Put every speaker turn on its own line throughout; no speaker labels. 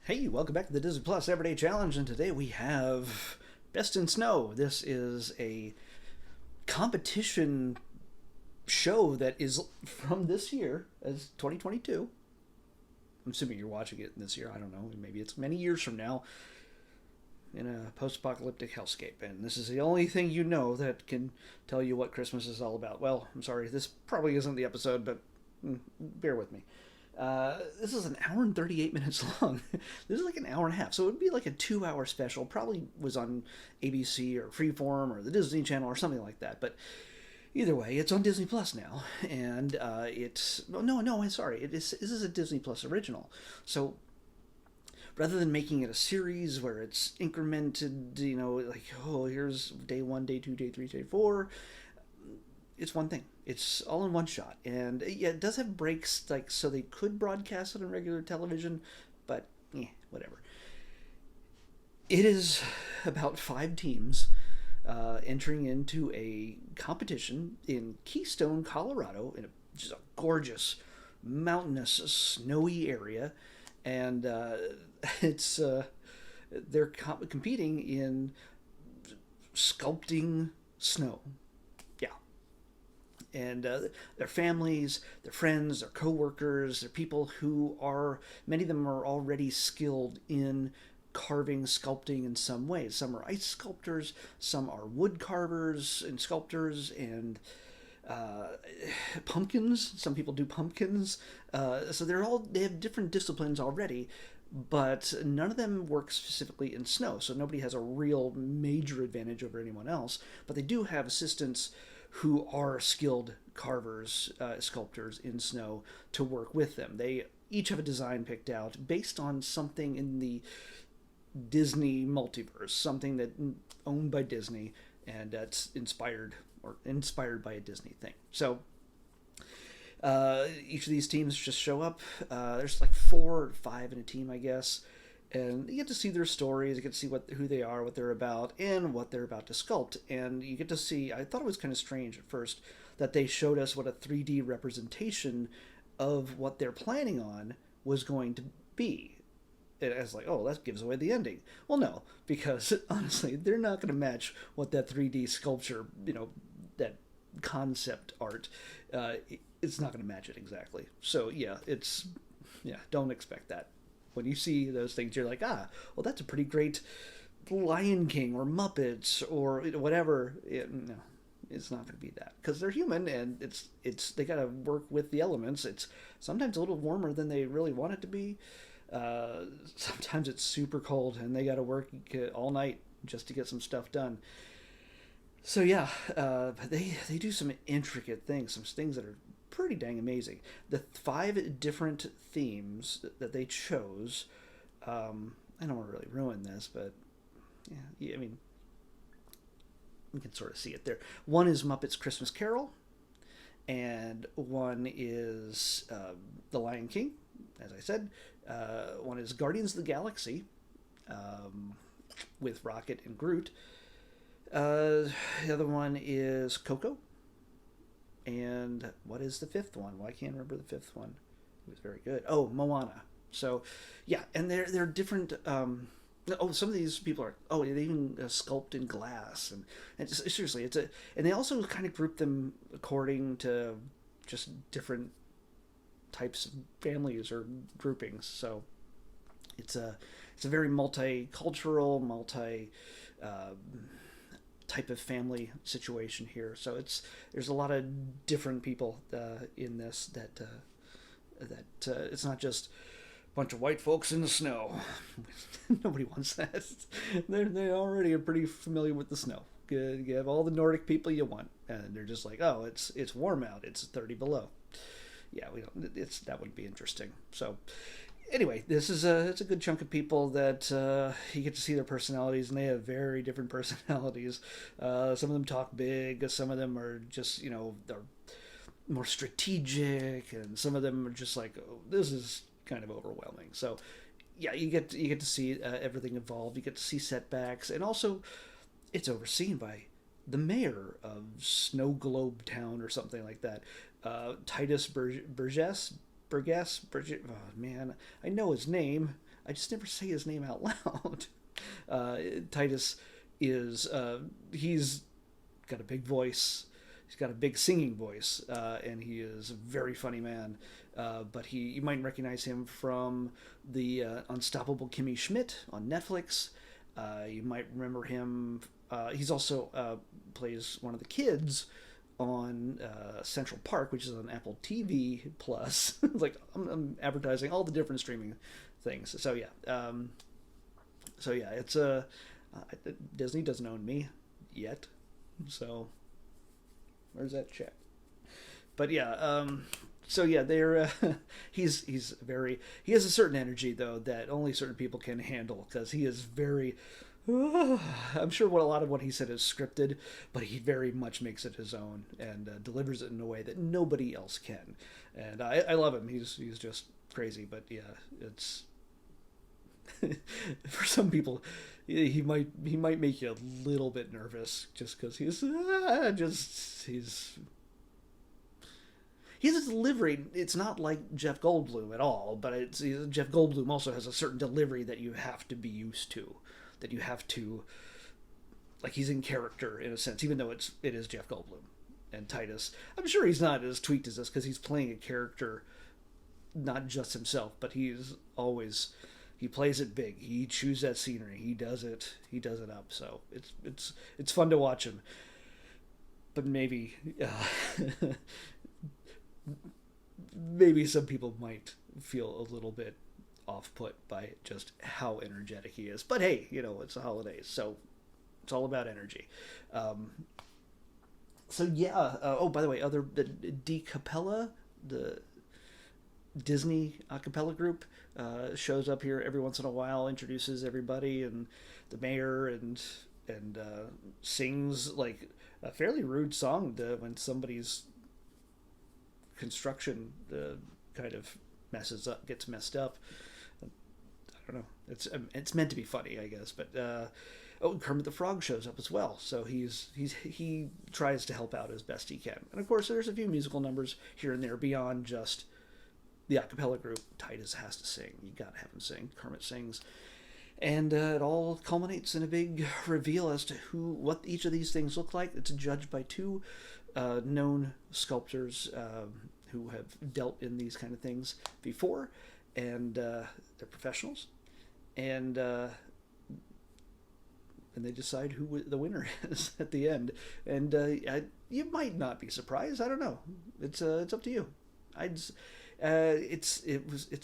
Hey, welcome back to the Disney Plus Everyday Challenge, and today we have Best in Snow. This is a competition show that is from this year, as 2022. I'm assuming you're watching it this year. I don't know. Maybe it's many years from now in a post-apocalyptic hellscape, and this is the only thing you know that can tell you what Christmas is all about. Well, I'm sorry, this probably isn't the episode, but bear with me. This is an hour and 38 minutes long. This is like an hour and a half. So it would be like a 2 hour special. Probably was on ABC or Freeform or the Disney Channel or something like that. But either way, it's on Disney Plus now. And it's. No, I'm sorry. This is a Disney Plus original. So rather than making it a series where it's incremented, like, oh, here's day one, day two, day three, day four, it's one thing. It's all in one shot, and yeah, it does have breaks, like so they could broadcast it on regular television, but whatever. It is about five teams entering into a competition in Keystone, Colorado, in just a gorgeous, mountainous, snowy area, and it's they're competing in sculpting snow. Yeah, and their families, their friends, their coworkers, their people who are, many of them are already skilled in carving, sculpting in some ways. Some are ice sculptors, some are wood carvers and sculptors, and uh, pumpkins. Some people do pumpkins. So they have different disciplines already, but none of them work specifically in snow. So nobody has a real major advantage over anyone else. But they do have assistants who are skilled carvers, sculptors in snow to work with them. They each have a design picked out based on something in the Disney multiverse, something that owned by Disney, and that's inspired by a Disney thing. So each of these teams just show up. There's like 4 or 5 in a team, I guess, and you get to see their stories. You get to see who they are, what they're about, and what they're about to sculpt. And you get to see. I thought it was kind of strange at first that they showed us what a 3D representation of what they're planning on was going to be. As like, oh, that gives away the ending. Well, no, because honestly, they're not going to match what that 3D sculpture, that concept art, it's not going to match it exactly. So don't expect that. When you see those things, you're like, well, that's a pretty great Lion King or Muppets or whatever. No, it's not going to be that because they're human, and they got to work with the elements. It's sometimes a little warmer than they really want it to be. Sometimes it's super cold, and they got to work all night just to get some stuff done. So yeah, but they do some intricate things, some things that are pretty dang amazing. The 5 different themes that they chose, I don't want to really ruin this, but yeah, I mean, you can sort of see it there. One is Muppets Christmas Carol, and one is The Lion King, as I said. One is Guardians of the Galaxy, with Rocket and Groot. The other one is Coco. And what is the fifth one? Well, I can't remember the fifth one. It was very good. Oh, Moana. So, yeah, and they're different. Some of these people are. Oh, they even sculpt in glass, and seriously, and they also kind of group them according to just different types of families or groupings. So, it's a very multicultural, type of family situation here. So there's a lot of different people in this that it's not just a bunch of white folks in the snow. Nobody wants that. They already are pretty familiar with the snow. You have all the Nordic people you want, and they're just like, oh, it's warm out. It's 30 below. Yeah, we don't. That would be interesting. So anyway, it's a good chunk of people that you get to see their personalities, and they have very different personalities. Some of them talk big, some of them are just they're more strategic, and some of them are just like, oh, this is kind of overwhelming. So yeah, you get to see everything evolve. You get to see setbacks, and also it's overseen by the mayor of Snow Globe Town or something like that, Titus Burgess. Oh man, I know his name. I just never say his name out loud. Titus is he's got a big voice. He's got a big singing voice, and he is a very funny man. But you might recognize him from the Unstoppable Kimmy Schmidt on Netflix. You might remember him. He's also plays one of the kids on Central Park, which is on Apple TV Plus. Like I'm advertising all the different streaming things. So yeah, it's Disney doesn't own me yet, so where's that check? But yeah, so yeah, they're he has a certain energy though that only certain people can handle because he is very. I'm sure a lot of what he said is scripted, but he very much makes it his own and delivers it in a way that nobody else can. And I love him. He's just crazy. But yeah, it's for some people, he might make you a little bit nervous just because he's his delivery. It's not like Jeff Goldblum at all, but Jeff Goldblum also has a certain delivery that you have to be used to. That you have to, like, he's in character in a sense, even though it is Jeff Goldblum and Titus. I'm sure he's not as tweaked as this because he's playing a character, not just himself, but he plays it big. He chews that scenery. He does it up. So it's fun to watch him. But maybe maybe some people might feel a little bit off-put by just how energetic he is. But hey, it's the holidays, so it's all about energy. So yeah. Oh, by the way, the D Capella, the Disney a cappella group, shows up here every once in a while, introduces everybody and the mayor, and sings like a fairly rude song when somebody's construction kind of gets messed up. I don't know. It's meant to be funny, I guess. But Kermit the Frog shows up as well, so he tries to help out as best he can. And of course, there's a few musical numbers here and there beyond just the a cappella group. Titus has to sing. You gotta have him sing. Kermit sings, and it all culminates in a big reveal as to what each of these things look like. It's judged by two known sculptors who have dealt in these kind of things before, and they're professionals, and they decide who the winner is at the end. And you might not be surprised. I don't know. It's up to you. It's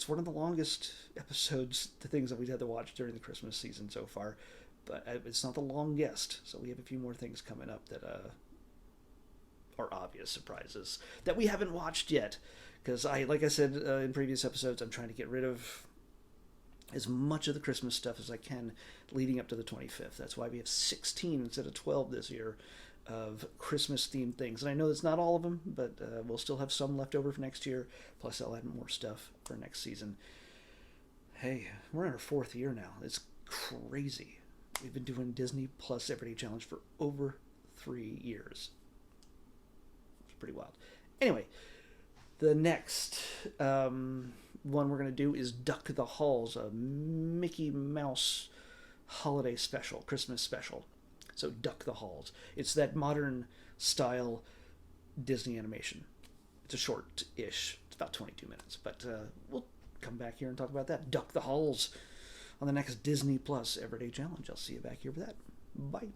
one of the longest episodes, the things that we've had to watch during the Christmas season so far, but it's not the longest. So we have a few more things coming up that are obvious surprises that we haven't watched yet. Because like I said in previous episodes, I'm trying to get rid of as much of the Christmas stuff as I can leading up to the 25th. That's why we have 16 instead of 12 this year of Christmas-themed things. And I know that's not all of them, but we'll still have some left over for next year. Plus, I'll add more stuff for next season. Hey, we're in our 4th year now. It's crazy. We've been doing Disney Plus Everyday Challenge for over 3 years. It's pretty wild. Anyway, the next one we're going to do is Duck the Halls, a Mickey Mouse holiday special, Christmas special. So Duck the Halls. It's that modern style Disney animation. It's a short-ish. It's about 22 minutes. But we'll come back here and talk about that. Duck the Halls on the next Disney Plus Everyday Challenge. I'll see you back here for that. Bye.